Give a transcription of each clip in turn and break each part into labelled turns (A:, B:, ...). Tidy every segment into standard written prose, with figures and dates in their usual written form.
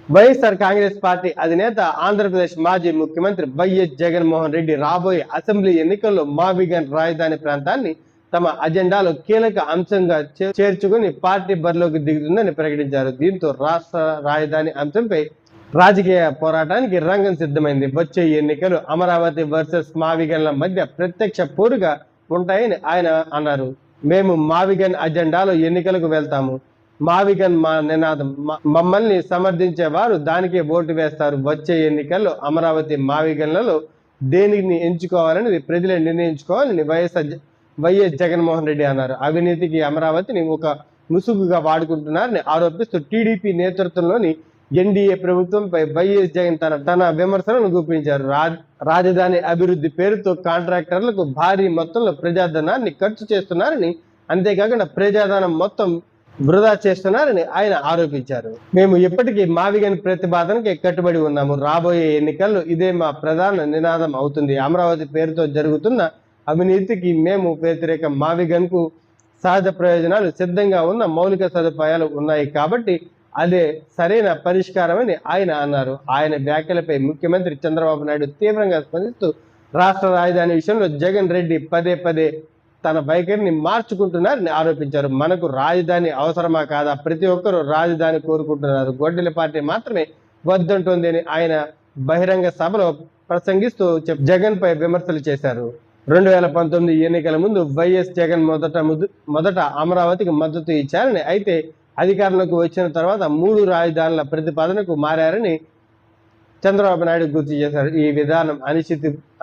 A: YSR Congress party అధినేత ఆంధ్రప్రదేశ్ మాజీ ముఖ్యమంత్రి వైఎస్ జగన్మోహన్ రెడ్డి రాబోయే అసెంబ్లీ ఎన్నికల్లో మావిగన్ రాజధాని ప్రాంతాన్ని తమ అజెండాలో కీలక అంశంగా చేర్చుకుని పార్టీ బరిలోకి దిగుతుందని ప్రకటించారు. దీంతో రాష్ట్ర రాజధాని అంశంపై రాజకీయ పోరాటానికి రంగం సిద్ధమైంది. వచ్చే ఎన్నికలు అమరావతి వర్సెస్ మావిగన్ల మధ్య ప్రత్యక్ష పోరుగా ఉంటాయని ఆయన అన్నారు. మేము మావిగన్ అజెండాలో ఎన్నికలకు వెళ్తాము. మావిగన్ మా నినాదం. మమ్మల్ని సమర్థించే వారు దానికే ఓటు వేస్తారు. వచ్చే ఎన్నికల్లో అమరావతి మావిగన్లలో దేనిని ఎంచుకోవాలని ప్రజలే నిర్ణయించుకోవాలని వైఎస్ జగన్మోహన్ రెడ్డి అన్నారు. అవినీతికి అమరావతిని ఒక ముసుగుగా వాడుకుంటున్నారని ఆరోపిస్తూ టీడీపీ నేతృత్వంలోని ఎన్డీఏ ప్రభుత్వంపై వైఎస్ జగన్ తన విమర్శలను గుప్పించారు. రాజధాని అభివృద్ధి పేరుతో కాంట్రాక్టర్లకు భారీ మొత్తంలో ప్రజాధనాన్ని ఖర్చు చేస్తున్నారని, అంతేకాకుండా ప్రజాధనం మొత్తం వృధా చేస్తున్నారని ఆయన ఆరోపించారు. మేము ఇప్పటికీ మావిగన్ ప్రతిపాదనకి కట్టుబడి ఉన్నాము. రాబోయే ఎన్నికల్లో ఇదే మా ప్రధాన నినాదం అవుతుంది. అమరావతి పేరుతో జరుగుతున్న అవినీతికి మేము వ్యతిరేకం. మావిగన్ కు సహజ ప్రయోజనాలు సిద్ధంగా ఉన్న మౌలిక సదుపాయాలు ఉన్నాయి కాబట్టి అదే సరైన పరిష్కారమని ఆయన అన్నారు. ఆయన వ్యాఖ్యలపై ముఖ్యమంత్రి చంద్రబాబు నాయుడు తీవ్రంగా స్పందిస్తూ రాష్ట్ర రాజధాని విషయంలో జగన్ రెడ్డి పదే పదే తన వైఖరిని మార్చుకుంటున్నారని ఆరోపించారు. మనకు రాజధాని అవసరమా కాదా? ప్రతి ఒక్కరూ రాజధాని కోరుకుంటున్నారు. గొడ్డలి పార్టీ మాత్రమే వద్దంటోంది అని ఆయన బహిరంగ సభలో ప్రసంగిస్తూ జగన్ పై విమర్శలు చేశారు. 2019 ఎన్నికల ముందు వైఎస్ జగన్ మొదట అమరావతికి మద్దతు ఇచ్చారని, అయితే అధికారంలోకి వచ్చిన తర్వాత 3 రాజధానుల ప్రతిపాదనకు మారారని చంద్రబాబు నాయుడు గుర్తు చేశారు. ఈ విధానం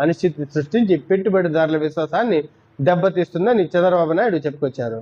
A: అనిశ్చితి సృష్టించి పెట్టుబడిదారుల విశ్వాసాన్ని దెబ్బతీస్తుందని చంద్రబాబు నాయుడు చెప్పుకొచ్చారు.